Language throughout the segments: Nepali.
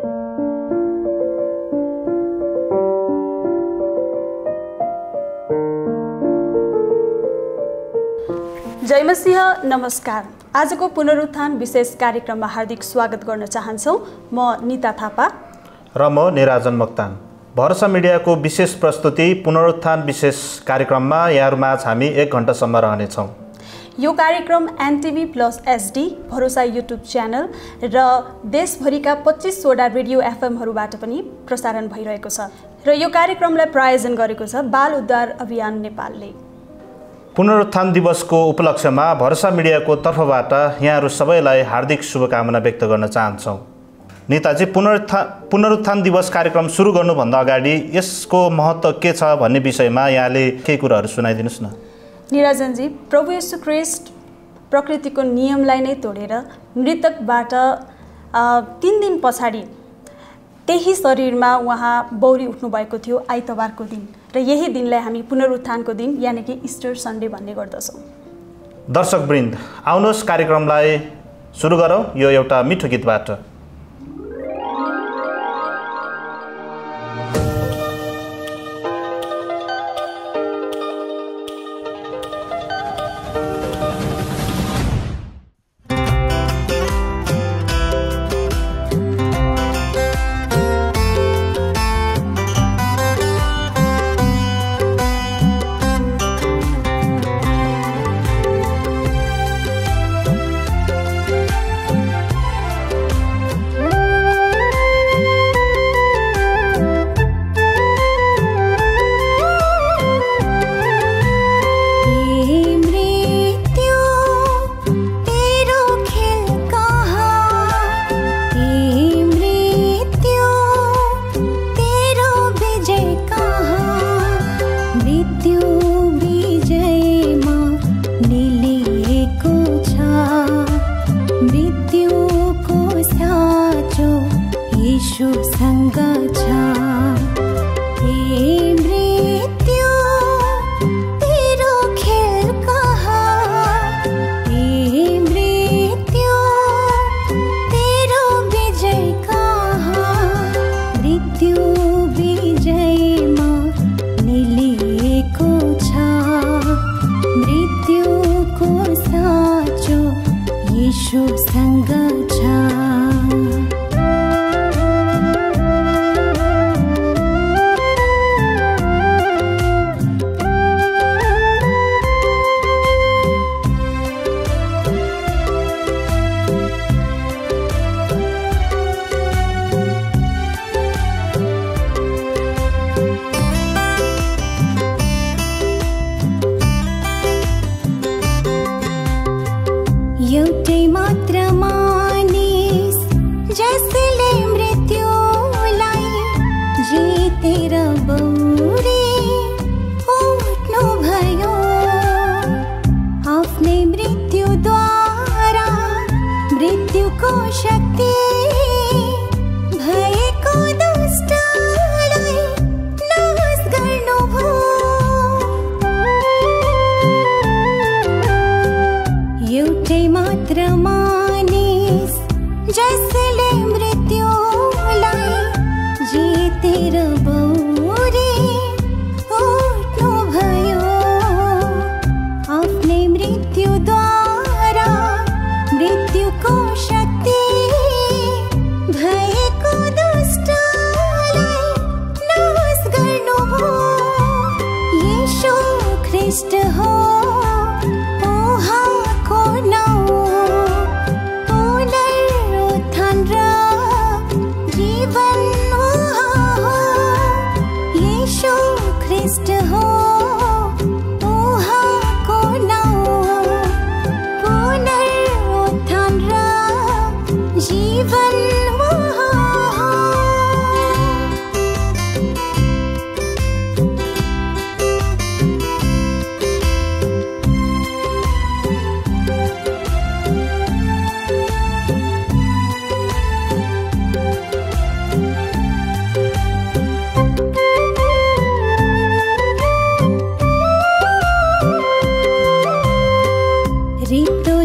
जय मसीह, नमस्कार। आजको पुनरुत्थान विशेष कार्यक्रममा हार्दिक स्वागत गर्न चाहन्छौँ। म निता थापा र म निराजन मोक्तान। भरोसा मिडियाको विशेष प्रस्तुति पुनरुत्थान विशेष कार्यक्रममा यहाँहरूमाझ हामी 1 घण्टासम्म रहनेछौँ। यो कार्यक्रम एनटिभी प्लस एचडी भरोसा युट्युब च्यानल र देशभरिका 25 वटा रेडियो एफएमहरूबाट पनि प्रसारण भइरहेको छ र यो कार्यक्रमलाई प्रायोजन गरेको छ बाल उद्धार अभियान नेपालले। पुनरुत्थान दिवसको उपलक्ष्यमा भरोसा मिडियाको तर्फबाट यहाँहरू सबैलाई हार्दिक शुभकामना व्यक्त गर्न चाहन्छौँ। नेताजी, पुनरुत्थान दिवस कार्यक्रम सुरु गर्नुभन्दा अगाडि यसको महत्त्व के छ भन्ने विषयमा यहाँले केही कुराहरू सुनाइदिनुहोस् न। निराजनजी, प्रभु येशू ख्रीष्ट प्रकृतिको नियमलाई नै तोडेर मृतकबाट 3 दिन पछाडि त्यही शरीरमा उहाँ बौरी उठ्नु भएको थियो आइतबारको दिन, र यही दिनलाई हामी पुनरुत्थानको दिन यानि कि इस्टर सन्डे भन्ने गर्दछौँ। दर्शकवृन्द, आउनुहोस् कार्यक्रमलाई सुरु गरौँ यो एउटा मिठो गीतबाट।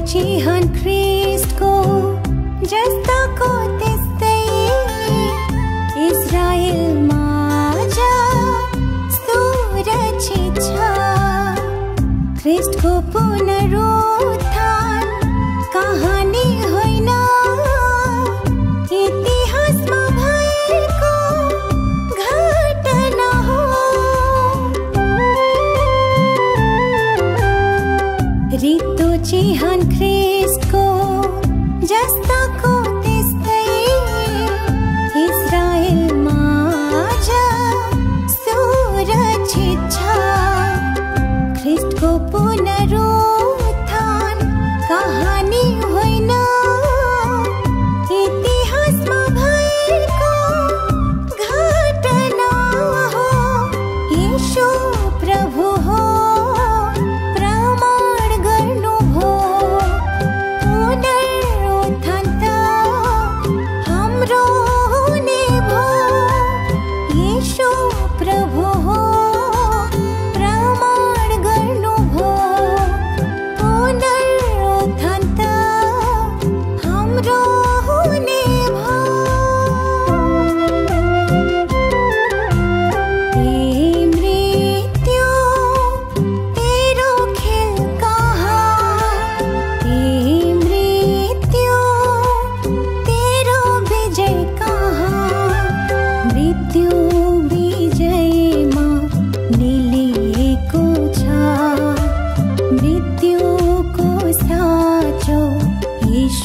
चिहन ख्रिस्टको जस्ताको त्यस्तै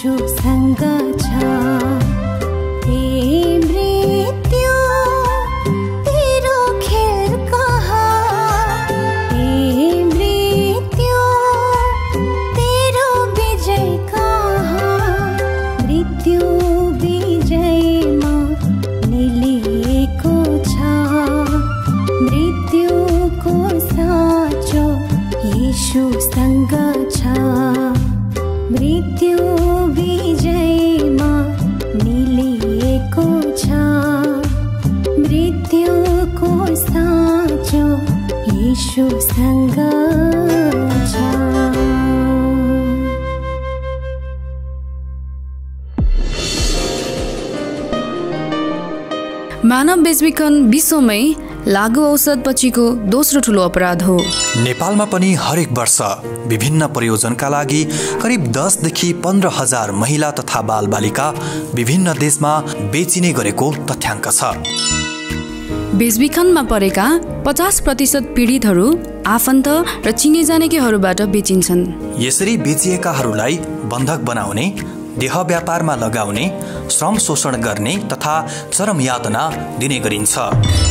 येशूसँग छ। हे मृत्यु तेरो खेल कहाँ, हे मृत्यु तेरो विजय कहाँ। मृत्यु विजयमा निलिएको छ, मृत्युको साँचो येशूसँग छ। मृत्यु विजयमा निलिएको छ, मृत्युको साँचो येशूसँग छ। मानव बेचबिखन विश्वमै लागु औषध पछिको दोस्रो ठुलो अपराध हो। नेपालमा पनि हरेक वर्ष विभिन्न प्रयोजनका लागि करिब 10 देखि 15,000 महिला तथा बालबालिका विभिन्न देशमा बेचिने गरेको तथ्याङ्क छ। बेचबिखनमा परेका 50% पीडितहरू आफन्त र चिने जानेकेहरूबाट बेचिन्छन्। यसरी बेचिएकाहरूलाई बन्धक बनाउने, देह व्यापारमा लगाउने, श्रम शोषण गर्ने तथा चरम यातना दिने गरिन्छ।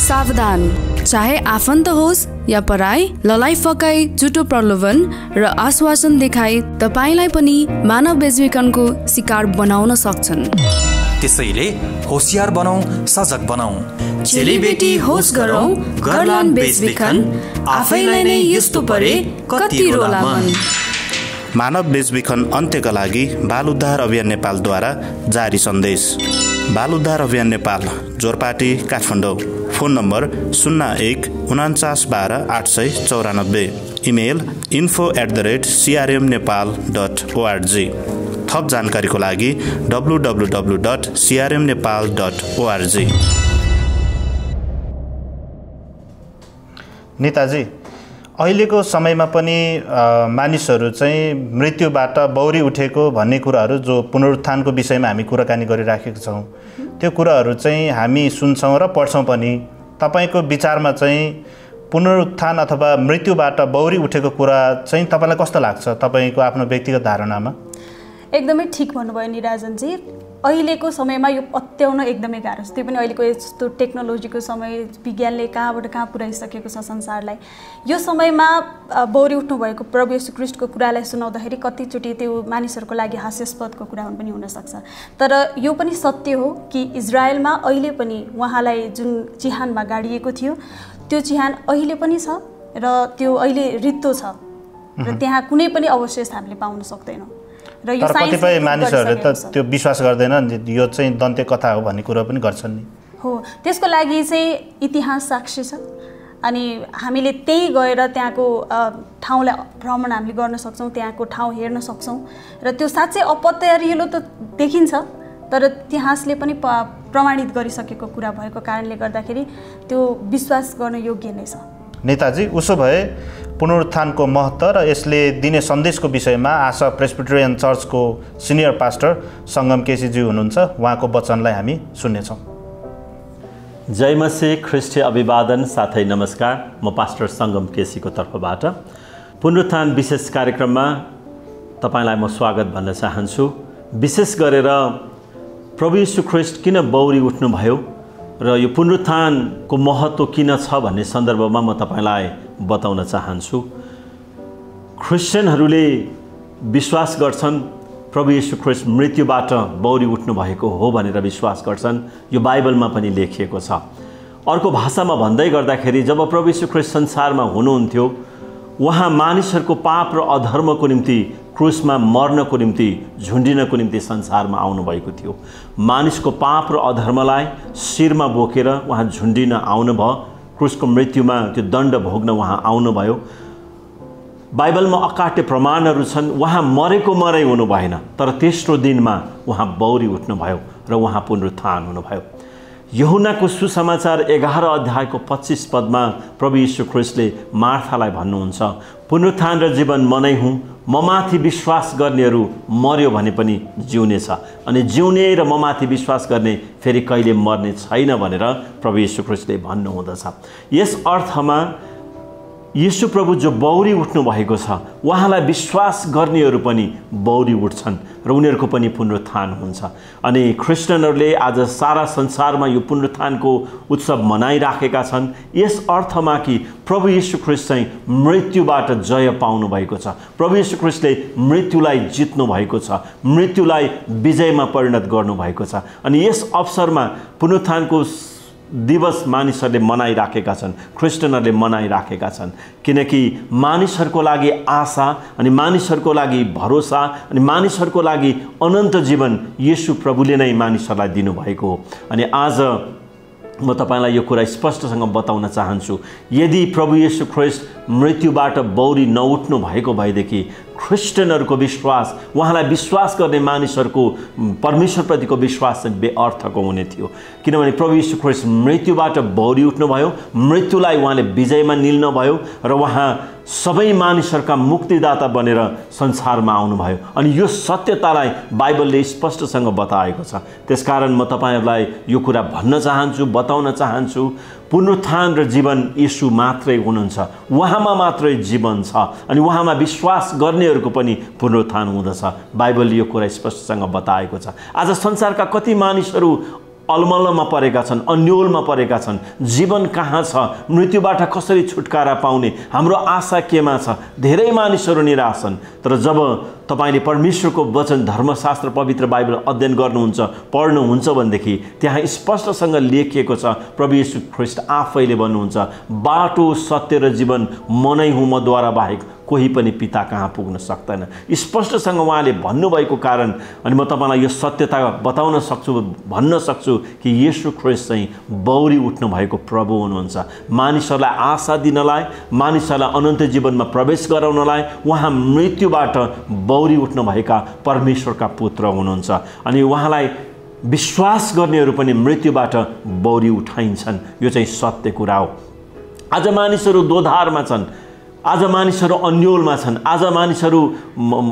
सावधान, चाहे आफन्त होस् या पराई, ललाई फकाई, झुटो प्रलोभन र आश्वासन देखाई तपाईलाई पनि मानव बेचबिखनको शिकार बनाउन सक्छन्। त्यसैले होशियार बनौं, सजग बनौं। चेलीबेटी होस गरौं, गर्लान् बेचबिखन, आफैलाई नै यस्तो परे कति रोला मन। मानव बेचबिखन अन्त्यका लागि बाल उद्धार अभियान नेपालद्वारा जारी सन्देश। बाल उद्धार अभियान Nepal, Jorpati, Kathmandu. Phone number 014912 email info@crmnepal.org। थप जानकारीको लागि www.crmnepal.org। नेताजी, अहिलेको समयमा पनि मानिसहरू चाहिँ मृत्युबाट बौरी उठेको भन्ने कुराहरू जो पुनरुत्थानको विषयमा हामी कुराकानी गरिराखेका छौँ, त्यो कुराहरू चाहिँ हामी सुन्छौँ र पढ्छौँ पनि। तपाईँको विचारमा चाहिँ पुनरुत्थान अथवा मृत्युबाट बौरी उठेको कुरा चाहिँ तपाईँलाई कस्तो लाग्छ, तपाईँको आफ्नो व्यक्तिगत धारणामा? एकदमै ठिक भन्नुभयो निराजनजी। अहिलेको समयमा यो पत्याउन एकदमै गाह्रो छ, त्यो पनि अहिलेको यस्तो टेक्नोलोजीको समय, विज्ञानले कहाँबाट कहाँ पुर्याइसकेको छ संसारलाई। यो समयमा बौरी उठ्नुभएको प्रभु येशू ख्रीष्टको कुरालाई सुनाउँदाखेरि कतिचोटि त्यो मानिसहरूको लागि हास्यास्पदको कुरा पनि हुनसक्छ। तर यो पनि सत्य हो कि इजरायलमा अहिले पनि उहाँलाई जुन चिहानमा गाडिएको थियो त्यो चिहान अहिले पनि छ र त्यो अहिले रित्तो छ र त्यहाँ कुनै पनि अवशेष हामीले पाउन सक्दैनौँ। र यो कतिपय मानिसहरूले त त्यो विश्वास गर्दैन, यो चाहिँ दन्त्य कथा हो भन्ने कुरा पनि गर्छन् नि। हो, त्यसको लागि चाहिँ इतिहास साक्षी छ। अनि हामीले त्यही गएर त्यहाँको ठाउँलाई भ्रमण हामीले गर्न सक्छौँ, त्यहाँको ठाउँ हेर्न सक्छौँ र त्यो साँच्चै अपत्यारिलो त देखिन्छ, तर इतिहासले पनि प्रमाणित गरिसकेको कुरा भएको कारणले गर्दाखेरि त्यो विश्वास गर्न योग्य नै छ। नेताजी, उसो भए पुनरुत्थानको महत्त्व र यसले दिने सन्देशको विषयमा आशा प्रेस्बिटेरियन चर्चको सिनियर पास्टर सङ्गम केसीजी हुनुहुन्छ, उहाँको वचनलाई हामी सुन्नेछौँ। जय मसीह, ख्रिस्टीय अभिवादन साथै नमस्कार। म पास्टर सङ्गम केसीको तर्फबाट पुनरुत्थान विशेष कार्यक्रममा तपाईँलाई म स्वागत भन्न चाहन्छु। विशेष गरेर प्रभु येशू ख्रीष्ट किन बौरी उठ्नुभयो र यो पुनरुत्थानको महत्त्व किन छ भन्ने सन्दर्भमा म तपाईँलाई बताउन चाहन्छु। क्रिस्चियनहरूले विश्वास गर्छन् प्रभु येशू ख्रीष्ट मृत्युबाट बौरी उठ्नु भएको हो भनेर विश्वास गर्छन्। यो बाइबलमा पनि लेखिएको छ। अर्को भाषामा भन्दै गर्दाखेरि जब प्रभु येशू ख्रीष्ट संसारमा हुनुहुन्थ्यो, उहाँ मानिसहरूको पाप र अधर्मको निम्ति क्रुसमा मर्नको निम्ति, झुन्डिनको निम्ति संसारमा आउनुभएको थियो। मानिसको पाप र अधर्मलाई शिरमा बोकेर उहाँ झुन्डिन आउनुभयो। क्रुसको मृत्युमा त्यो दण्ड भोग्न उहाँ आउनुभयो। बाइबलमा अकाट्य प्रमाणहरू छन्। उहाँ मरेको मरै हुनु भएन, तर तेस्रो दिनमा उहाँ बौरी उठ्नुभयो र उहाँ पुनरुत्थान हुनुभयो। यूहन्नाको सुसमाचार 11 अध्यायको 25 पदमा प्रभु येशू ख्रीष्टले मार्थालाई भन्नुहुन्छ, पुनरुत्थान र जीवन म नै हुँ, म माथि विश्वास गर्नेहरू मर्यो भने पनि जिउनेछ, अनि जिउने र म माथि विश्वास गर्ने फेरि कहिले मर्ने छैन भनेर प्रभु येशू ख्रीष्टले भन्नुहुँदछ। यस अर्थमा येशू प्रभु जो बौरी उठ्नु भएको छ उहाँलाई विश्वास गर्नेहरू पनि बौरी उठ्छन् र उनीहरूको पनि पुनरुत्थान हुन्छ। अनि क्रिस्चियनहरूले आज सारा संसारमा यो पुनरुत्थानको उत्सव मनाइराखेका छन् यस अर्थमा कि प्रभु येशू ख्रीष्ट चाहिँ मृत्युबाट जय पाउनु भएको छ। प्रभु येशू ख्रीष्टले मृत्युलाई जित्नु भएको छ, मृत्युलाई विजयमा परिणत गर्नु भएको छ। अनि यस अवसरमा पुनरुत्थानको दिवस मानिसहरूले मनाइराखेका छन्, क्रिस्चियनहरूले मनाइराखेका छन्, किनकि मानिसहरूको लागि आशा अनि मानिसहरूको लागि भरोसा अनि मानिसहरूको लागि अनन्त जीवन येशू प्रभुले नै मानिसहरूलाई दिनुभएको हो। अनि आज म तपाईलाई यो कुरा स्पष्टसँग बताउन चाहन्छु, यदि प्रभु येशू ख्रीष्ट मृत्युबाट बौरी नउठ्नु भएको भएदेखि क्रिस्चियनहरूको विश्वास, उहाँलाई विश्वास गर्ने मानिसहरूको परमेश्वरप्रतिको विश्वास चाहिँ बेअर्थको हुने थियो। किनभने प्रभु येशू ख्रीष्ट मृत्युबाट बौरी उठ्नुभयो, मृत्युलाई उहाँले विजयमा निल्नुभयो र उहाँ सबै मानिसहरूका मुक्तिदाता बनेर संसारमा आउनुभयो। अनि यो सत्यतालाई बाइबलले स्पष्टसँग बताएको छ। त्यसकारण म तपाईहरूलाई यो कुरा भन्न चाहन्छु, बताउन चाहन्छु, पुनरुत्थान र जीवन येशू मात्रै हुनुहुन्छ, उहाँमा मात्रै जीवन छ अनि उहाँमा विश्वास गर्नेहरूको पनि पुनरुत्थान हुँदछ। बाइबलले यो कुरा स्पष्टसँग बताएको छ। आज संसारका कति मानिसहरू अलमल्लमा परेका छन्, अन्योलमा परेका छन्, जीवन कहाँ छ, मृत्युबाट कसरी छुटकारा पाउने, हाम्रो आशा केमा छ। धेरै मानिसहरू निराश छन्। तर जब तपाईले परमेश्वरको वचन, धर्मशास्त्र, पवित्र बाइबल अध्ययन गर्नुहुन्छ, पढ्नुहुन्छ भनेदेखि त्यहाँ स्पष्टसँग लेखिएको छ, प्रभु येशू ख्रीष्ट आफैले भन्नुहुन्छ, बाटो सत्य र जीवन म नै हुँ, मद्वारा बाहेक कोही पनि पिता कहाँ पुग्न सक्दैन। स्पष्टसँग उहाँले भन्नुभएको कारण अनि म तपाईलाई यो सत्यता बताउन सक्छु, भन्न सक्छु कि येशू ख्रीष्ट चाहिँ बौरी उठ्नु भएको प्रभु हुनुहुन्छ। मानिसहरूलाई आशा दिनलाई, मानिसहरूलाई अनन्त जीवनमा प्रवेश गराउनलाई उहाँ मृत्युबाट बौरी उठ्नुभएका परमेश्वरका पुत्र हुनुहुन्छ। अनि उहाँलाई विश्वास गर्नेहरू पनि मृत्युबाट बौरी उठाइन्छन्। यो चाहिँ सत्य कुरा हो। आज मानिसहरू दोधारमा छन्, आज मानिसहरू अन्योलमा छन्, आज मानिसहरू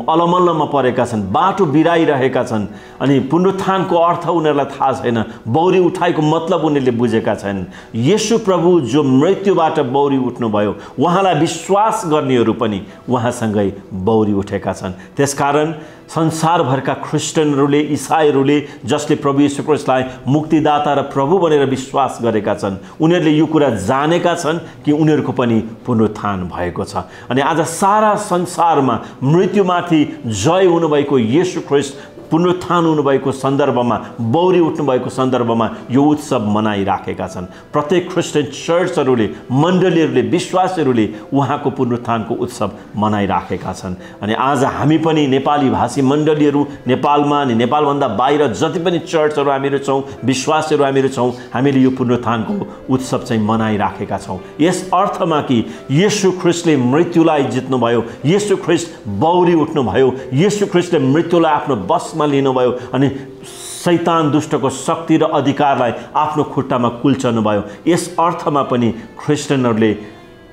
अलमल्लमा परेका छन्, बाटो बिराइरहेका छन्। अनि पुनरुत्थानको अर्थ उनीहरूलाई थाहा छैन, बौरी उठाएको मतलब उनीहरूले बुझेका छैनन्। येशू प्रभु जो मृत्युबाट बौरी उठ्नुभयो, उहाँलाई विश्वास गर्नेहरू पनि उहाँसँगै बौरी उठेका छन्। त्यसकारण संसारभरका क्रिस्चियनहरूले, इसाईहरूले जसले प्रभु येशू ख्रीष्टलाई मुक्तिदाता र प्रभु भनेर विश्वास गरेका छन्, उनीहरूले यो कुरा जानेका छन् कि उनीहरूको पनि पुनरुत्थान भएको छ। अनि आज सारा संसारमा मृत्युमाथि जय हुनुभएको येशू ख्रीष्ट पुनरुत्थान हुनुभएको सन्दर्भमा, बौरी उठ्नुभएको सन्दर्भमा यो उत्सव मनाइराखेका छन्। प्रत्येक क्रिस्चियन चर्चहरूले, मण्डलीहरूले, विश्वासीहरूले उहाँको पुनरुत्थानको उत्सव मनाइराखेका छन्। अनि आज हामी पनि नेपाली भाषी मण्डलीहरू, नेपालमा अनि नेपालभन्दा बाहिर जति पनि चर्चहरू हामीहरू छौँ, विश्वासीहरू हामीहरू छौँ, हामीले यो पुनरुत्थानको उत्सव चाहिँ मनाइराखेका छौँ। यस अर्थमा कि येशू ख्रीष्टले मृत्युलाई जित्नुभयो, येशू ख्रीष्ट बौरी उठ्नुभयो, येशू ख्रीष्टले मृत्युलाई आफ्नो बस लिनुभयो अनि शैतान दुष्टको शक्ति र अधिकारलाई आफ्नो खुट्टामा कुल्चनु भयो। यस अर्थमा पनि क्रिस्चियनहरूले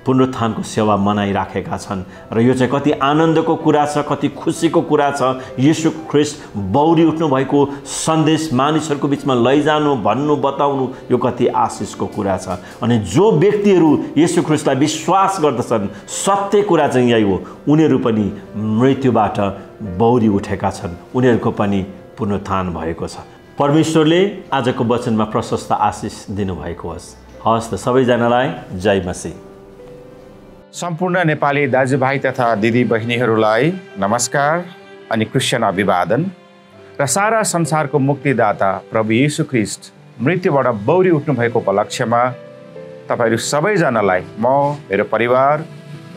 पुनरुत्थानको सेवा मनाइराखेका छन् र यो चाहिँ कति आनन्दको कुरा छ, कति खुसीको कुरा छ। येशू ख्रीष्ट बौरी उठ्नु भएको सन्देश मानिसहरूको बिचमा लैजानु, भन्नु, बताउनु, यो कति आशिषको कुरा छ। अनि जो व्यक्तिहरू येशू ख्रीष्टलाई विश्वास गर्दछन्, सत्य कुरा चाहिँ यही हो, उनीहरू पनि मृत्युबाट बौरी उठेका छन्, उनीहरूको पनि पुनरुत्थान भएको छ। परमेश्वरले आजको वचनमा प्रशस्त आशिष दिनुभएको होस्। हवस् त सबैजनालाई जय मसीह। सम्पूर्ण नेपाली दाजुभाइ तथा दिदी बहिनीहरूलाई नमस्कार अनि क्रिस्चियन अभिवादन। र सारा संसारको मुक्तिदाता प्रभु येशू ख्रीष्ट मृत्युबाट बौरी उठ्नुभएको उपलक्ष्यमा तपाईहरू सबैजनालाई म, मेरो परिवार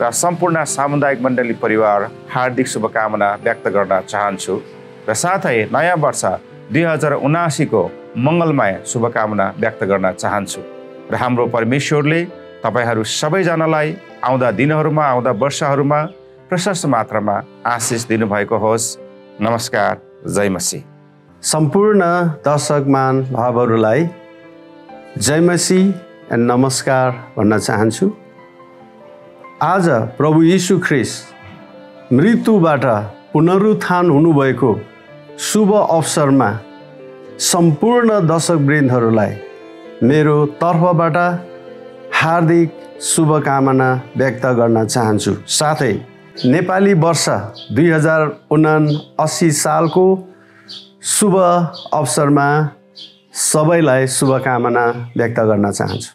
र सम्पूर्ण सामुदायिक मण्डली परिवार हार्दिक शुभकामना व्यक्त गर्न चाहन्छु र साथै नयाँ वर्ष 2079 को मङ्गलमय शुभकामना व्यक्त गर्न चाहन्छु। र हाम्रो परमेश्वरले तपाईहरू सबैजनालाई आउँदा दिनहरूमा, आउँदा वर्षहरूमा प्रशस्त मात्रामा आशिष दिनुभएको होस्। नमस्कार, जय मसीह। सम्पूर्ण दर्शकमान भावहरूलाई जय मसीह एन्ड नमस्कार भन्न चाहन्छु। आज प्रभु येशू ख्रीष्ट मृत्युबाट पुनरुत्थान हुनुभएको शुभ अवसरमा सम्पूर्ण दर्शकवृन्दहरूलाई मेरो तर्फबाट हार्दिक शुभकामना व्यक्त गर्न चाहन्छु। साथै नेपाली वर्ष 2079 सालको शुभ अवसरमा सबैलाई शुभकामना व्यक्त गर्न चाहन्छु।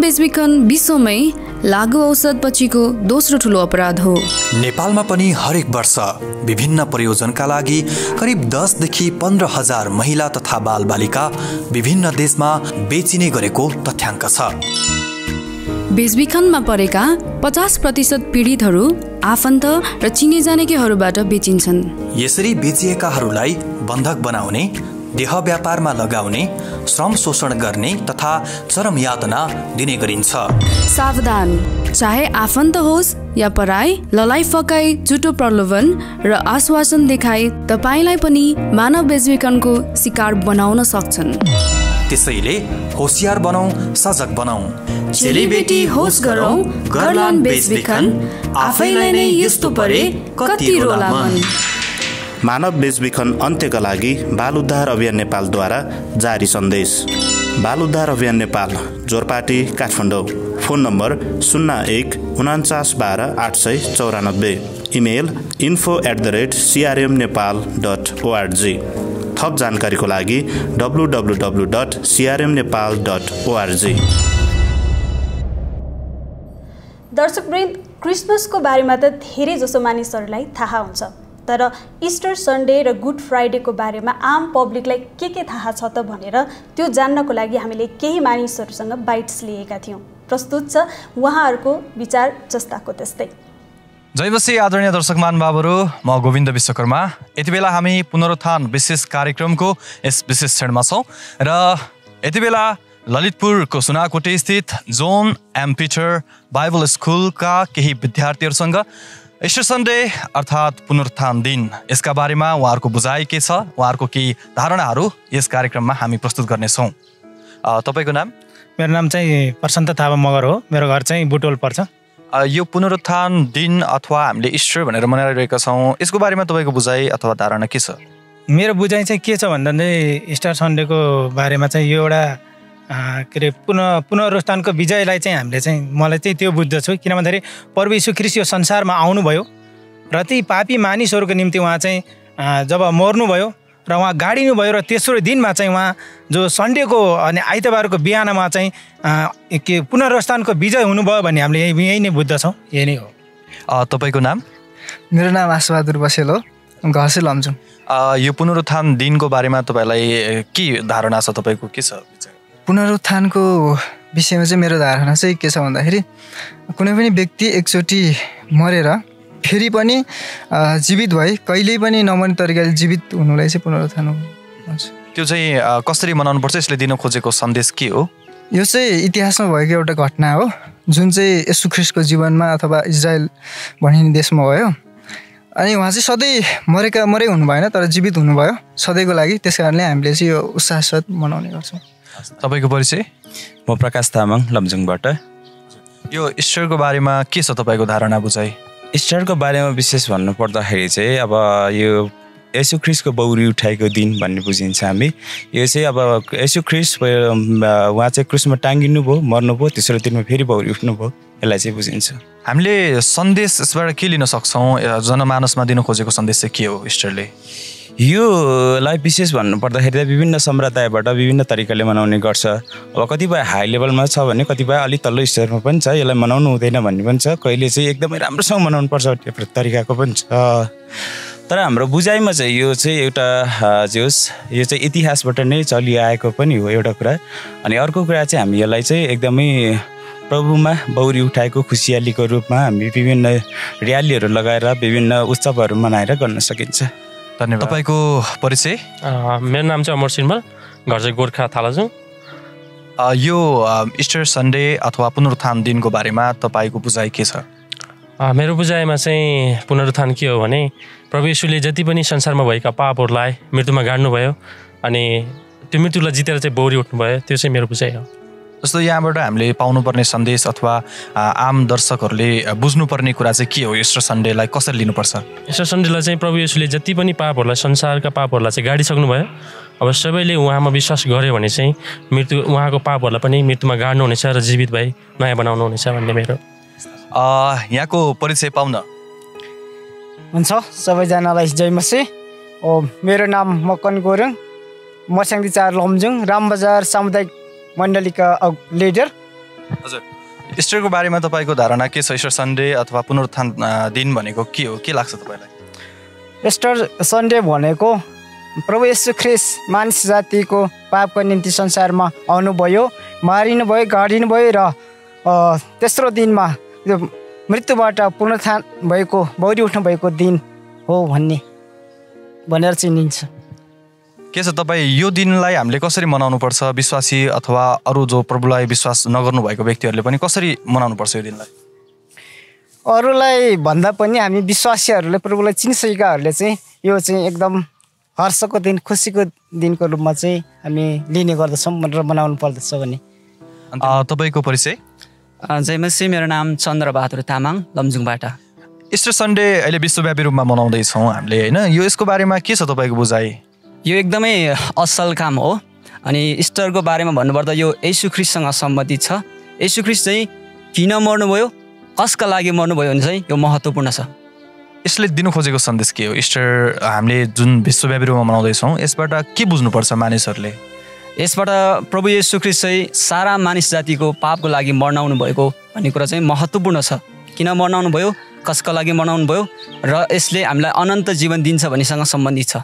बेचबिखन विश्वमै लागु औषध पछिको दोस्रो ठुलो अपराध हो। नेपालमा पनि हरेक वर्ष विभिन्न प्रयोजनका लागि करिब 10 देखि 15,000 महिला तथा बालबालिका विभिन्न देशमा बेचिने गरेको तथ्याङ्क छ। बेचबिखनमा परेका 50% पीडितहरू आफन्त र चिने जानेकेहरूबाट बेचिन्छन्। यसरी बेचिएकाहरूलाई बन्धक बनाउने, देह व्यापारमा लगाउने, श्रम शोषण गर्ने तथा चरम यातना दिने गरिन्छ। सावधान, चाहे आफन्त होस् या पराई, ललाई फकाई, झुटो प्रलोभन र आश्वासन देखाई तपाईलाई पनि मानव बेचबिखनको शिकार बनाउन सक्छन्। त्यसैले होशियार बनौं, सजग बनौं। चेलीबेटी होस गरौं, गर्लान् बेचबिखन, आफैलाई नै यस्तो परे कति रोला मन। मानव बेचबिखन अन्त्यका लागि बाल उद्धार अभियान नेपालद्वारा जारी सन्देश। बाल उद्धार अभियान Nepal, Jorpati, Kathmandu. Phone number 014912 email info@crmnepal.org। थप जानकारीको लागि www.crmnepal.org। दर्शकवृन्द, क्रिसमसको बारेमा त धेरै जसो मानिसहरूलाई थाहा हुन्छ, तर इस्टर सन्डे र गुड फ्राइडेको बारेमा आम पब्लिकलाई के थाहा छ त भनेर त्यो जान्नको लागि हामीले केही मानिसहरूसँग बाइट्स लिएका थियौँ। प्रस्तुत छ उहाँहरूको विचार जस्ताको त्यस्तै। जयबसी आदरणीय दर्शक महानुभावहरू, म गोविन्द विश्वकर्मा। यति बेला हामी पुनरुत्थान विशेष कार्यक्रमको यस विशेष क्षणमा छौँ र यति बेला ललितपुरको सुनाकोटी स्थित जोन एम पिटर बाइबल स्कुलका केही विद्यार्थीहरूसँग इस्टर सन्डे अर्थात् पुनरुत्थान दिन, यसका बारेमा उहाँहरूको बुझाइ के छ, उहाँहरूको केही धारणाहरू यस कार्यक्रममा हामी प्रस्तुत गर्नेछौँ। तपाईँको नाम? मेरो नाम चाहिँ प्रशान्त थापा मगर हो। मेरो घर चाहिँ बुटोल पर्छ। यो पुनरुत्थान दिन अथवा हामीले इस्टर भनेर मनाइरहेका छौँ, यसको बारेमा तपाईँको बुझाइ अथवा धारणा के छ? मेरो बुझाइ चाहिँ के छ भन्दा चाहिँ इस्टर सन्डेको बारेमा चाहिँ यो एउटा के अरे पुनरुत्थानको विजयलाई चाहिँ हामीले चाहिँ मलाई चाहिँ त्यो बुझ्दछु। किन भन्दाखेरि प्रभु यीशु ख्रीष्ट यो संसारमा आउनुभयो र ती पापी मानिसहरूको निम्ति उहाँ चाहिँ जब मर्नुभयो र उहाँ गाडिनुभयो र तेस्रो दिनमा चाहिँ उहाँ जो सन्डेको अनि आइतबारको बिहानमा चाहिँ के पुनरुत्थानको विजय हुनुभयो भन्ने हामीले यही नै बुझ्दछौँ। यही नै हो। तपाईँको नाम? मेरो नाम आशबहादुर बसेल हो, घर चाहिँ लमजुङ। यो पुनरुत्थान दिनको बारेमा तपाईँलाई के धारणा छ? तपाईँको के छ? पुनरुत्थानको विषयमा चाहिँ मेरो धारणा चाहिँ के छ भन्दाखेरि कुनै पनि व्यक्ति एकचोटि मरेर फेरि पनि जीवित भए कहिल्यै पनि नमर्ने तरिकाले जीवित हुनुलाई चाहिँ पुनरुत्थान भन्छ। त्यो चाहिँ कसरी मनाउनुपर्छ? यसले दिन खोजेको सन्देश के हो? यो चाहिँ इतिहासमा भएको एउटा घटना हो जुन चाहिँ येशू ख्रीष्टको जीवनमा अथवा इजरायल भनिने देशमा भयो। अनि उहाँ चाहिँ सधैँ मरै हुनु भएन, तर जीवित हुनुभयो सधैँको लागि। त्यस कारणले हामीले चाहिँ यो उत्साहसाथ मनाउने गर्छौँ। तपाईँको परिचय? म प्रकाश तामाङ, लमजुङबाट। यो इस्टरको बारेमा के छ तपाईँको धारणा, बुझाइ? इस्टरको बारेमा विशेष भन्नुपर्दाखेरि चाहिँ अब यो येशू ख्रीष्टको बौरी उठाएको दिन भन्ने बुझिन्छ हामी। यो चाहिँ अब येशू ख्रीष्ट उहाँ चाहिँ क्रुसमा टाङ्गिनु भयो, मर्नुभयो, तेस्रो दिनमा फेरि बौरी उठ्नुभयो, यसलाई चाहिँ बुझिन्छ। हामीले सन्देश यसबाट के लिन सक्छौँ? जनमानसमा दिन खोजेको सन्देश चाहिँ के हो इस्टरले? योलाई विशेष भन्नुपर्दाखेरि त विभिन्न सम्प्रदायबाट विभिन्न तरिकाले मनाउने गर्छ। अब कतिपय हाई लेभलमा छ भने कतिपय अलिक तल्लो स्तरमा पनि छ, यसलाई मनाउनु हुँदैन भन्ने पनि छ। कहिले चाहिँ एकदमै राम्रोसँग मनाउनुपर्छ त्यो तरिकाको पनि छ। तर हाम्रो बुझाइमा चाहिँ यो चाहिँ एउटा यो चाहिँ इतिहासबाट नै चलिआएको पनि हो एउटा कुरा। अनि अर्को कुरा चाहिँ हामी यसलाई चाहिँ एकदमै प्रभुमा बौरी उठाएको खुसियालीको रूपमा हामी विभिन्न र्यालीहरू लगाएर विभिन्न उत्सवहरू मनाएर गर्न सकिन्छ। धन्यवाद। तपाईँको परिचय? मेरो नाम चाहिँ अमर सिन्मल, घर चाहिँ गोर्खा थालाजुङ। यो इस्टर सन्डे अथवा पुनरुत्थान दिनको बारेमा तपाईँको बुझाइ के छ? मेरो बुझाइमा चाहिँ पुनरुत्थान के हो भने प्रभु येशूले जति पनि संसारमा भएका पापहरूलाई मृत्युमा गाड्नुभयो अनि त्यो मृत्युलाई जितेर चाहिँ बौरी उठ्नुभयो। त्यो चाहिँ मेरो बुझाइ हो। जस्तो यहाँबाट हामीले पाउनुपर्ने सन्देश अथवा आम दर्शकहरूले बुझ्नुपर्ने कुरा चाहिँ के हो? इस्टर सन्डेलाई कसरी लिनुपर्छ? इस्टर सन्डेलाई चाहिँ प्रभु येशूले जति पनि पापहरूलाई संसारका पापहरूलाई चाहिँ गाडिसक्नुभयो। अब सबैले उहाँमा विश्वास गर्यो भने चाहिँ उहाँको पापहरूलाई पनि मृत्युमा गाड्नुहुनेछ र जीवित भई नयाँ बनाउनुहुनेछ भन्ने मेरो। यहाँको परिचय पाउन? हुन्छ, सबैजनालाई जय मसीह। मेरो नाम मकन गुरुङ, मस्याङदी 4 लमजुङ, रामबजार सामुदायिक मण्डलीका लिडर हजुर, इस्टरको बारेमा तपाईँको धारणा के छ? इस्टर सन्डे अथवा पुनरुत्थान दिन भनेको के हो, के लाग्छ तपाईँलाई? इस्टर सन्डे भनेको प्रभु येशू ख्रिस्ट मानिस जातिको पापको निम्ति संसारमा आउनुभयो, मारिनुभयो, गाडिनुभयो र तेस्रो दिनमा यो मृत्युबाट पुनरुत्थान भएको, बौरी उठ्नु भएको दिन हो भनेर चिनिन्छ। के छ तपाईँ यो दिनलाई हामीले कसरी मनाउनु पर्छ? विश्वासी अथवा अरू जो प्रभुलाई विश्वास नगर्नु भएको व्यक्तिहरूले पनि कसरी मनाउनु पर्छ यो दिनलाई? अरूलाई भन्दा पनि हामी विश्वासीहरूले प्रभुलाई चिनिसकेकाहरूले चाहिँ यो चाहिँ एकदम हर्षको दिन, खुसीको दिनको रूपमा चाहिँ हामी लिने गर्दछौँ र मनाउनु पर्दछ भने। तपाईँको परिचय? जय मसी, मेरो नाम चन्द्रबहादुर तामाङ, लमजुङबाट। इस्टर सन्डे अहिले विश्वव्यापी रूपमा मनाउँदैछौँ हामीले, होइन? यसको बारेमा के छ तपाईँको बुझाइ? यो एकदमै असल काम हो। अनि इस्टरको बारेमा भन्नुपर्दा यो येशू ख्रिस्टसँग सम्बन्धित छ। येशू ख्रिस्ट चाहिँ किन मर्नुभयो, कसका लागि मर्नुभयो भने चाहिँ यो महत्त्वपूर्ण छ। यसले दिनु खोजेको सन्देश के हो? इस्टर हामीले जुन विश्वव्यापी रूपमा मनाउँदैछौँ यसबाट के बुझ्नुपर्छ मानिसहरूले? यसबाट प्रभु येशू ख्रिस्ट चाहिँ सारा मानिस जातिको पापको लागि मर्नाउनु भएको भन्ने कुरा चाहिँ महत्त्वपूर्ण छ। किन मर्नाउनु भयो, कसका लागि मर्नाउनु भयो र यसले हामीलाई अनन्त जीवन दिन्छ भन्नेसँग सम्बन्धित छ।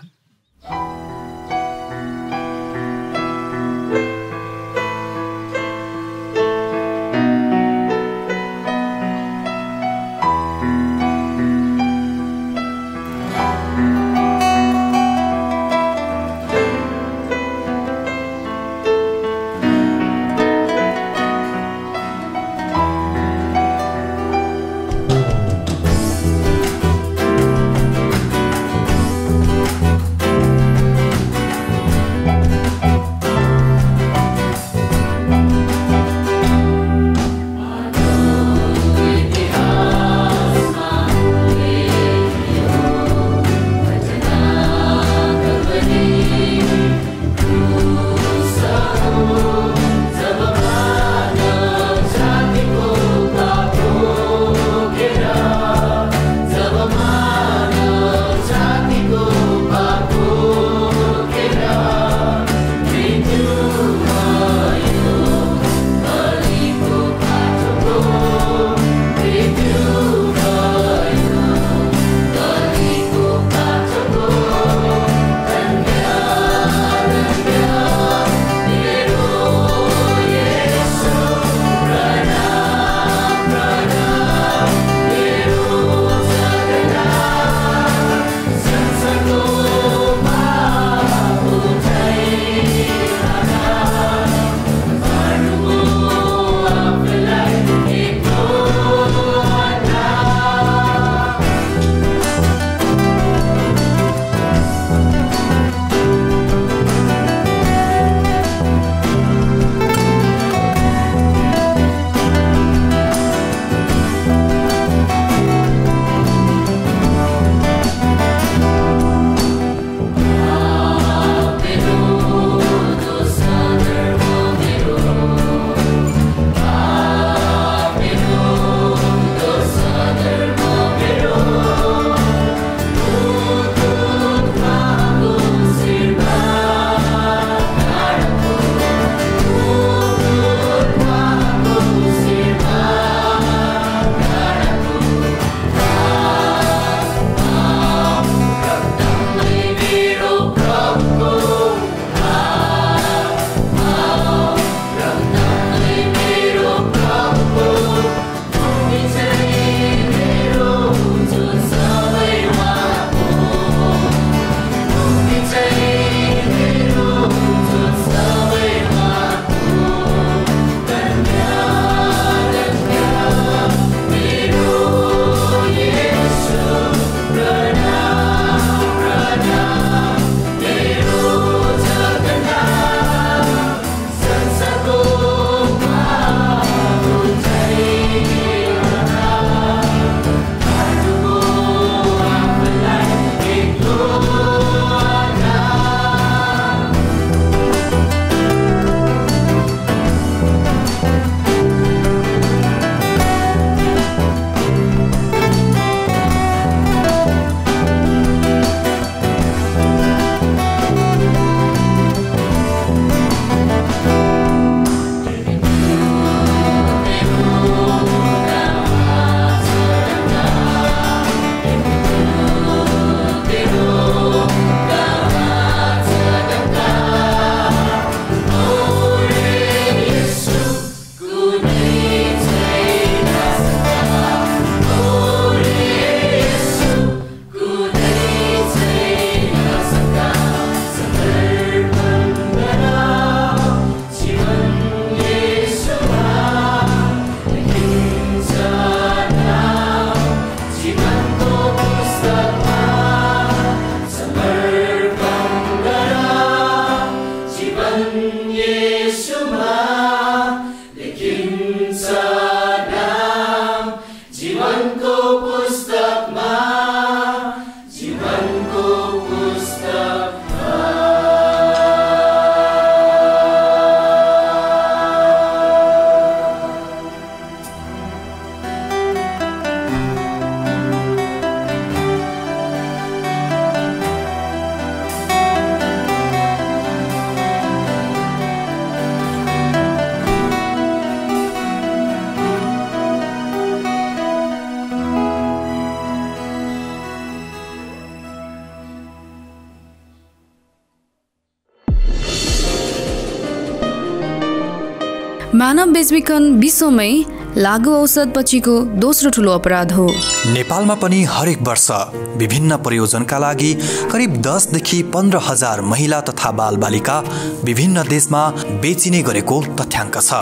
मानव बेचबिखन विश्वमै लागु औषध पछिको दोस्रो ठुलो अपराध हो। नेपालमा पनि हरेक वर्ष विभिन्न प्रयोजनका लागि करिब 10 देखि 15,000 महिला तथा बालबालिका विभिन्न देशमा बेचिने गरेको तथ्याङ्क छ।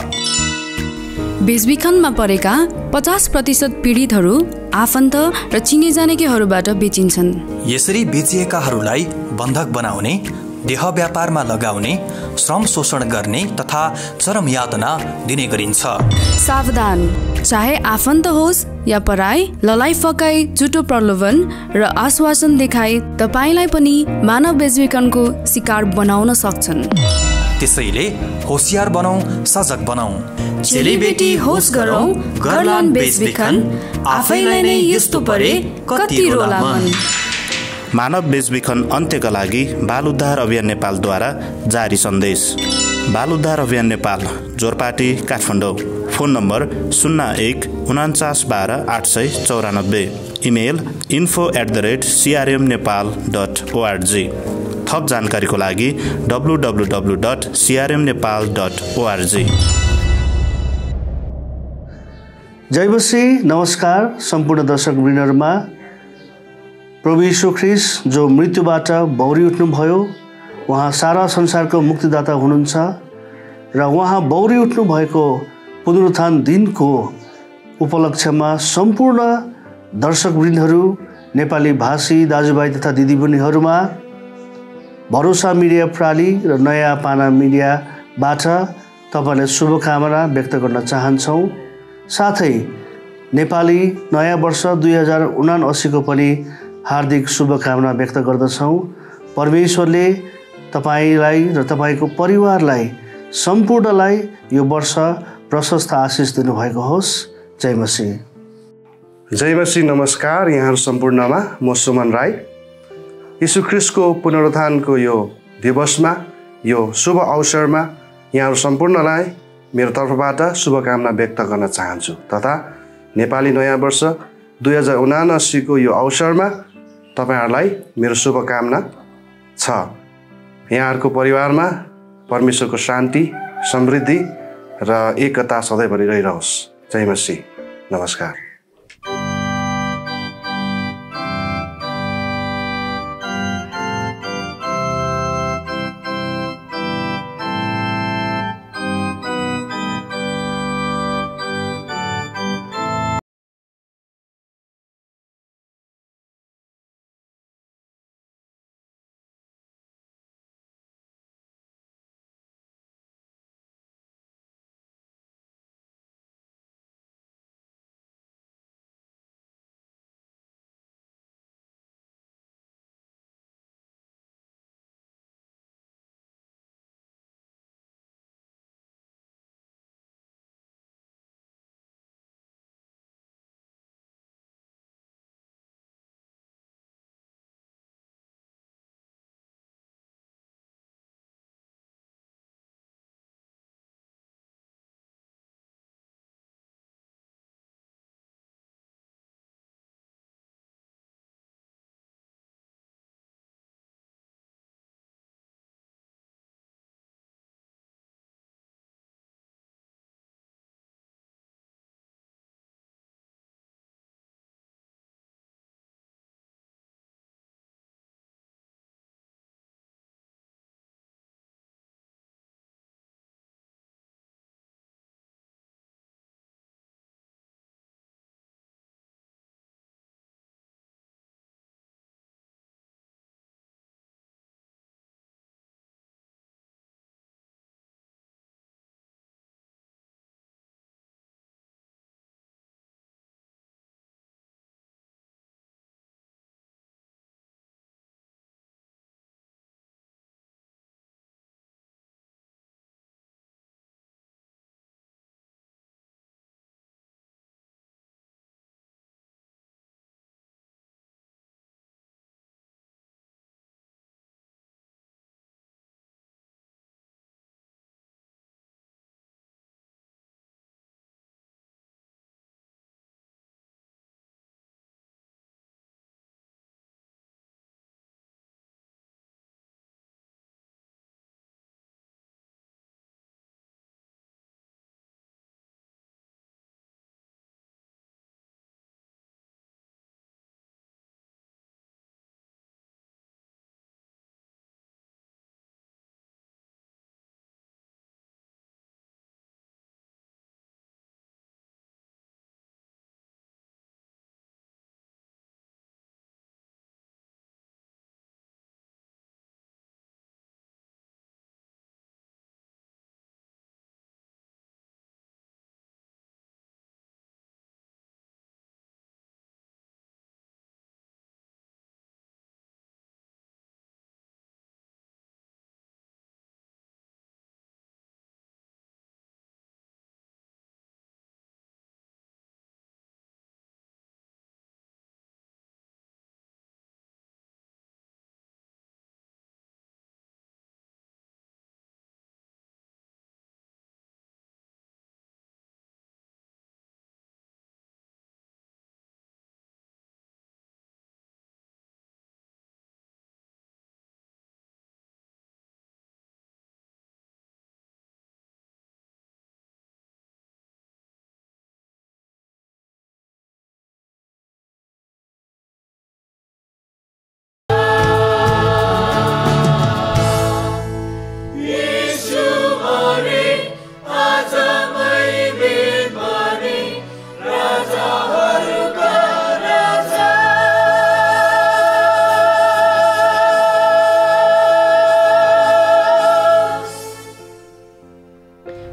बेचबिखनमा परेका 50% पीडितहरू आफन्त र चिने जानेकेहरूबाट बेचिन्छन्। यसरी बेचिएकाहरूलाई बन्धक बनाउने, देह व्यापारमा लगाउने, श्रम शोषण गर्ने तथा चरम यातना दिने गरिन्छ। सावधान, चाहे आफन्त होस् या पराई, ललाई फकाई, जुटो प्रलोभन र आश्वासन देखाई तपाईलाई पनि मानव बेचबिखनको शिकार बनाउन सक्छन्। त्यसैले होशियार बनाऊ, सजग बनाऊ। चेलीबेटी होस गरौँ, गर्लान् बेचबिखन, आफैलाई नै यस्तो परे कति रोला मन। मानव बेचबिखन अन्त्यका लागि बाल उद्धार अभियान नेपालद्वारा जारी सन्देश। बाल उद्धार अभियान Nepal, Jorpati, Kathmandu. Phone number 014912 email info@crmnepal.org। थप जानकारीको लागि www.crmnepal.org। जय मसीह, नमस्कार सम्पूर्ण दर्शक वृन्दहरूमा। प्रभु यीशु ख्रीष्ट जो मृत्युबाट बौरी उठ्नुभयो, उहाँ सारा संसारको मुक्तिदाता हुनुहुन्छ र उहाँ बौरी उठ्नु भएको पुनरुत्थान दिनको उपलक्ष्यमा सम्पूर्ण दर्शकवृन्दहरू, नेपाली भाषी दाजुभाइ तथा दिदीबहिनीहरूमा भरोसा मिडिया प्रणाली र नयाँ पाना मिडियाबाट तपाईँलाई शुभकामना व्यक्त गर्न चाहन्छौँ। साथै नेपाली नयाँ वर्ष 2079 को पनि हार्दिक शुभकामना व्यक्त गर्दछौँ। परमेश्वरले तपाईँलाई र तपाईँको परिवारलाई सम्पूर्णलाई यो वर्ष प्रशस्त आशिष दिनुभएको होस्। जय मसीह। जय मसीह, नमस्कार यहाँहरू सम्पूर्णमा। म सुमन राई। यीशु ख्रीष्टको पुनरुत्थानको यो दिवसमा, यो शुभ अवसरमा यहाँहरू सम्पूर्णलाई मेरो तर्फबाट शुभकामना व्यक्त गर्न चाहन्छु तथा नेपाली नयाँ वर्ष 2079 को यो अवसरमा तपाईहरुलाई मेरो शुभकामना छ। यहाँहरूको परिवारमा परमेश्वरको शान्ति, समृद्धि र एकता सधैँभरि रहिरहोस्। जय मसीह, नमस्कार।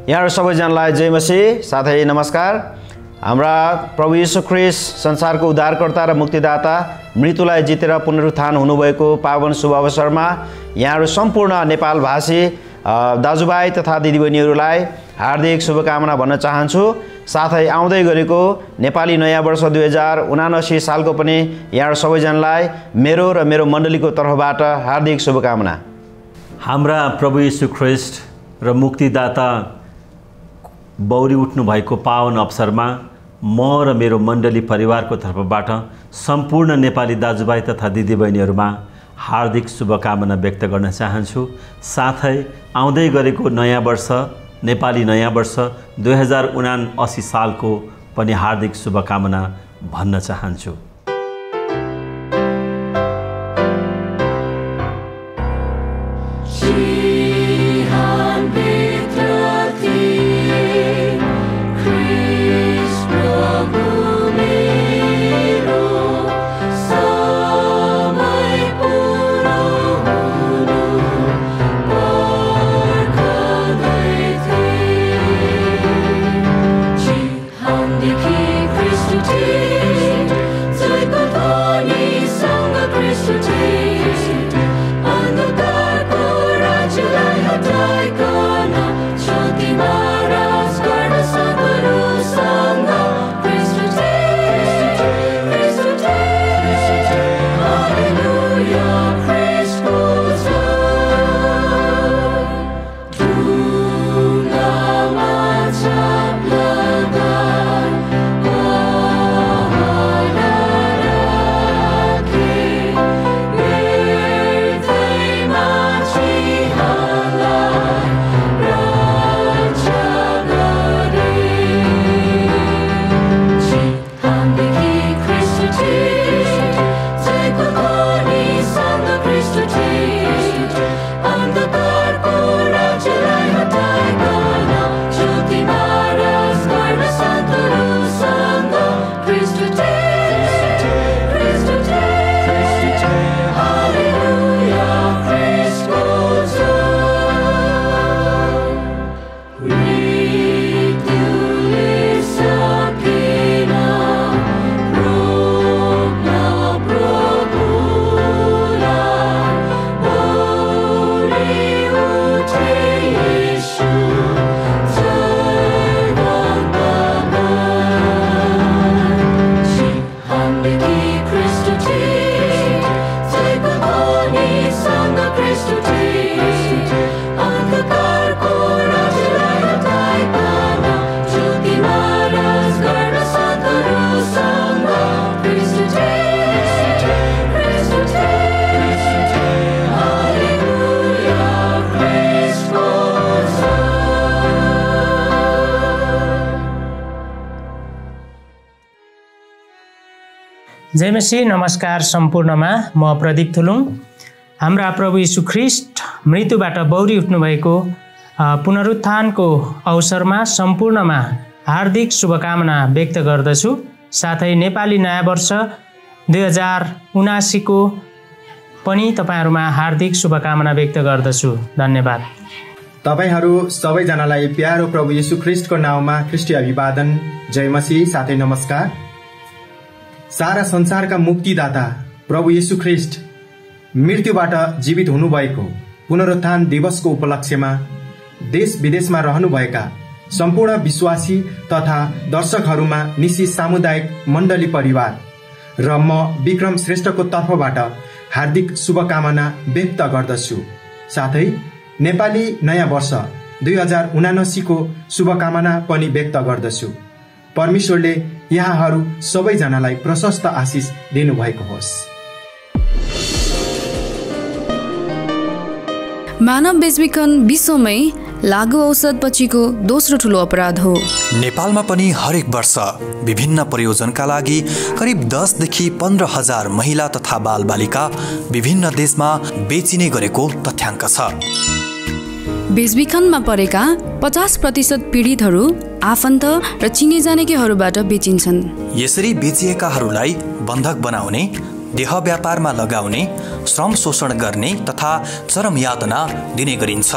यहाँहरू सबैजनालाई जय मसीह, साथै नमस्कार। हाम्रा प्रभु येशू ख्रीष्ट संसारको उद्धारकर्ता र मुक्तिदाता, मृत्युलाई जितेर पुनरुत्थान हुनुभएको पावन शुभ अवसरमा यहाँहरू सम्पूर्ण नेपालभाषी दाजुभाइ तथा दिदीबहिनीहरूलाई हार्दिक शुभकामना भन्न चाहन्छु। साथै आउँदै गरेको नेपाली नयाँ वर्ष 2079 सालको पनि यहाँहरू सबैजनालाई मेरो र मेरो मण्डलीको तर्फबाट हार्दिक शुभकामना। हाम्रा प्रभु येशू ख्रीष्ट र मुक्तिदाता बौरी उठ्नु भएको पावन अवसरमा म र मेरो मण्डली परिवारको तर्फबाट सम्पूर्ण नेपाली दाजुभाइ तथा दिदीबहिनीहरूमा हार्दिक शुभकामना व्यक्त गर्न चाहन्छु। साथै आउँदै गरेको नयाँ वर्ष नेपाली नयाँ वर्ष 2079 सालको पनि हार्दिक शुभकामना भन्न चाहन्छु। जय मसीह, नमस्कार सम्पूर्णमा। म प्रदीप थुलुङ। हाम्रा प्रभु यीशु ख्रीष्ट मृत्युबाट बौरी उठ्नुभएको पुनरुत्थानको अवसरमा सम्पूर्णमा हार्दिक शुभकामना व्यक्त गर्दछु। साथै नेपाली नयाँ वर्ष 2079 को पनि तपाईहरुमा हार्दिक शुभकामना व्यक्त गर्दछु। धन्यवाद। तपाईहरु सबैजनालाई प्यारो प्रभु येशू ख्रीष्टको नाममा ख्रीष्टीय अभिवादन, जय मसीह, साथै नमस्कार। सारा संसारका मुक्तिदाता प्रभु येशू ख्रीष्ट मृत्युबाट जीवित हुनुभएको पुनरुत्थान दिवसको उपलक्ष्यमा देश विदेशमा रहनुभएका सम्पूर्ण विश्वासी तथा दर्शकहरूमा निसी सामुदायिक मण्डली परिवार र म विक्रम श्रेष्ठको तर्फबाट हार्दिक शुभकामना व्यक्त गर्दछु। साथै नेपाली नयाँ वर्ष 2079 को शुभकामना पनि व्यक्त गर्दछु। परमेश्वरले यहाँहरू सबैजनालाई प्रशस्त आशिष दिनुभएको होस्। मानव बेचबिखन विश्वमै लागू औषध पछिको दोस्रो ठुलो अपराध हो। नेपालमा पनि हरेक वर्ष विभिन्न प्रयोजनका लागि करिब 10 देखि 15,000 महिला तथा बालबालिका विभिन्न देशमा बेचिने गरेको तथ्याङ्क छ। बेचबिखनमा परेका 50% पीडितहरू आफन्त र चिने जानेकेहरूबाट बेचिन्छन्। यसरी बेचिएकाहरूलाई बन्धक बनाउने, देह व्यापारमा लगाउने श्रम शोषण गर्ने तथा चरम यातना दिने गरिन्छ।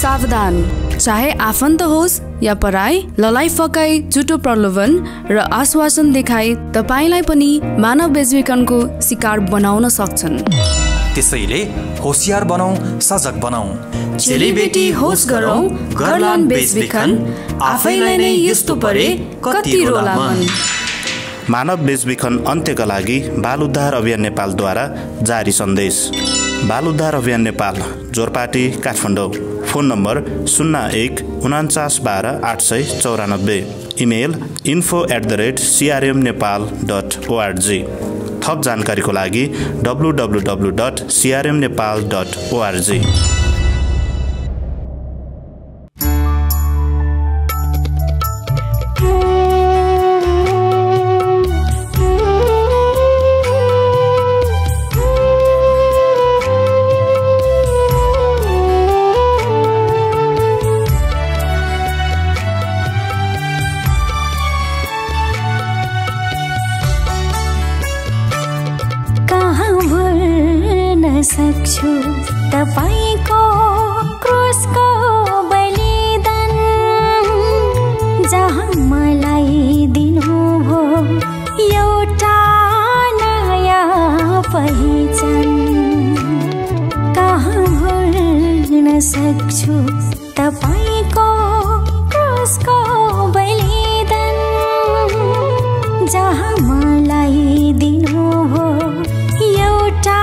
सावधान, चाहे आफन्त होस् या पराई, ललाई फकाई, झुटो प्रलोभन र आश्वासन देखाई तपाईलाई पनि मानव बेचबिखनको शिकार बनाउन सक्छन्। त्यसैले होशियार बनाऊ, सजग बनाऊ। चेलीबेटी होस गरौँ, गर्लान् बेचबिखन, आफैलाई नै यस्तो परे कति रोला मन। मानव बेचबिखन अन्त्यका लागि बाल उद्धार अभियान नेपालद्वारा जारी सन्देश। बाल उद्धार अभियान Nepal, Jorpati, Kathmandu. Phone number 014912 email info@crmnepal.org। थप जानकारीको लागि www.crmnepal.org। सक्छु तपाईको क्रुसको बलिदान, जहाँ मलाई दिनुभयो एउटा नयाँ पहिचान। कहाँ भुल्न सक्छु तपाईको क्रुसको बलिदान, जहाँ मलाई दिनुभयो एउटा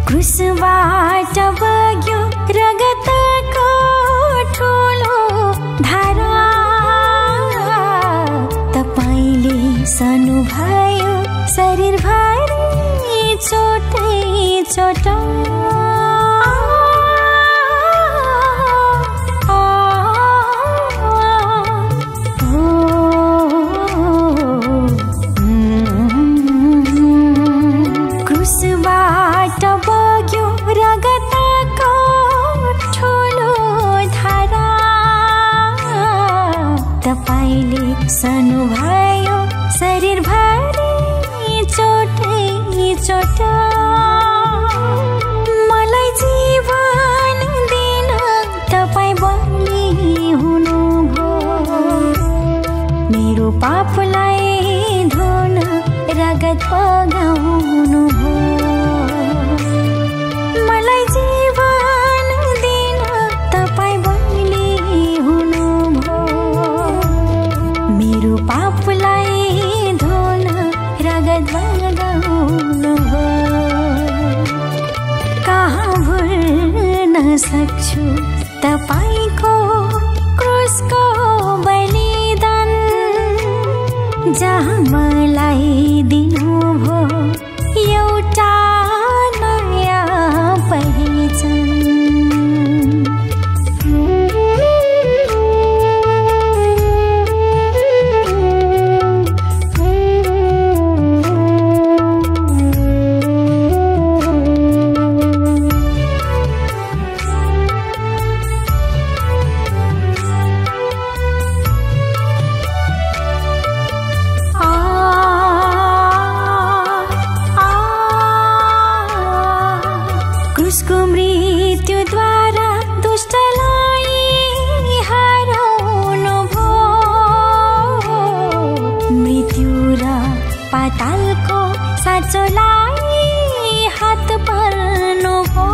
क्रुसबाट बग्यो रगतको ठुलो धारा, तपाईले सहनुभयो शरीरभरि चोटै चोट। क्रुसबाट बग्यो रगतको ठुलो धारा, तपाईले सहनुभयो शरीरभरि चोटै चोट। मलाई जीवन दिन तपाईँ बलि हुनुभयो, मेरो पापलाई धुन रगत बगाउनुभयो। मलाई जीवन दिन तपाईँ बलि हुनुभयो, मेरो पापलाई धुन रगत बगाउनुभयो। कहाँ भुल्न सक्छु तपाईको क्रुसको बलिदान, जहाँ मलाई दिनुभयो एउटा नयाँ पहिचान। क्रुसको मृत्युद्वारा दुष्टलाई हराउनुभयो, मृत्यु र पातालको साँचोलाई हात पर्नुभयो।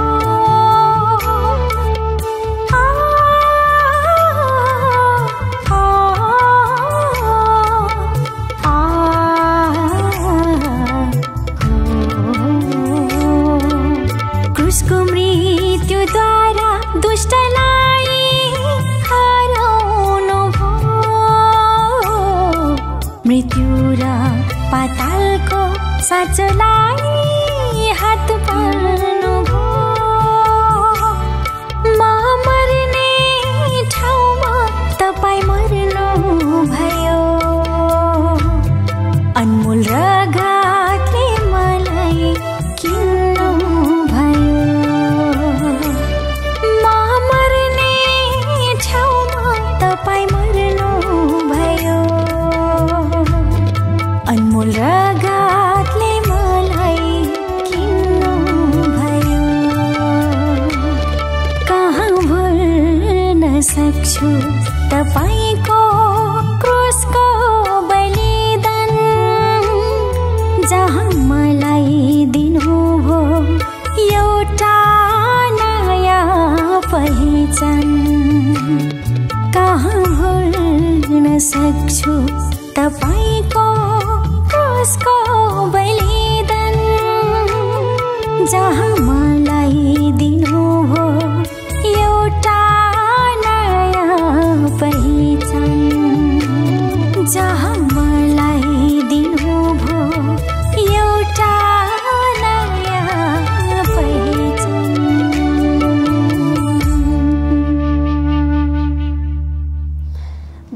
क्रुसको मृत्युद्वारा दुष्टलाई हराउनुभयो, मृत्यु मृत्यु र पातालको साँचोलाई हात पार्नुभयो म मर्ने ठाउँमा तपाईँ मर्नु भयो अनमोल रगतले मलाई किन्नु भयो म मर्ने ठाउँमा तपाईँ मर्नु भयो अनमोल रगतले मलाई किन्नु भयो कहाँ भुल्न सक्छु तपाईँको क्रुसको बलिदान जहाँ मलाई दिनुभयो एउटा नयाँ पहिचान कहाँ भुल्न सक्छु तपाईँको क्रुसको बलिदान जहाँ मलाई दिनुभयो एउटा नयाँ पहिचान जहाँ मलाई दिनुभयो एउटा नयाँ पहिचान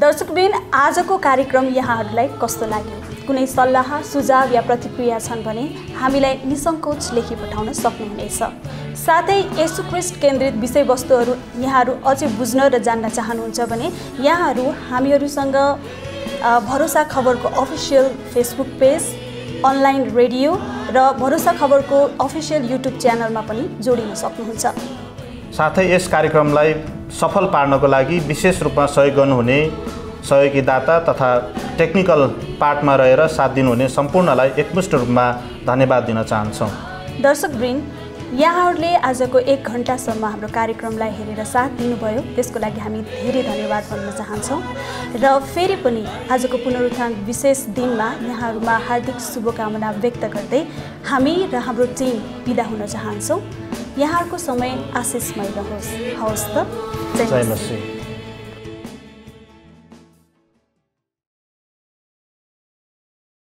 दर्शकवृन्द आजको कार्यक्रम यहाँहरूलाई कस्तो लाग्यो कुनै सल्लाह सुझाव या प्रतिक्रिया छन् भने हामीलाई निसङ्कोच लेखी पठाउन सक्नुहुनेछ साथै येशू ख्रीष्ट केन्द्रित विषयवस्तुहरू यहाँहरू अझै बुझ्न र जान्न चाहनुहुन्छ भने यहाँहरू हामीहरूसँग भरोसा खबरको official Facebook page online radio र भरोसा खबरको अफिसियल युट्युब च्यानलमा पनि जोडिन सक्नुहुन्छ साथै यस कार्यक्रमलाई सफल पार्नको लागि विशेष रूपमा सहयोग गर्नुहुने सहयोगी दाता तथा टेक्निकल पार्टमा रहेर साथ दिनुहुने सम्पूर्णलाई एकमुष्ट रूपमा धन्यवाद दिन चाहन्छौँ दर्शकवृन्द यहाँहरूले आजको 1 घण्टासम्म हाम्रो कार्यक्रमलाई हेरेर साथ दिनुभयो त्यसको लागि हामी धेरै धन्यवाद भन्न चाहन्छौँ र फेरि पनि आजको पुनरुत्थान विशेष दिनमा यहाँहरूमा हार्दिक शुभकामना व्यक्त गर्दै हामी र हाम्रो टिम बिदा हुन चाहन्छौँ यहाँहरूको समय आशिषमय रहोस् हवस् त जय मसीह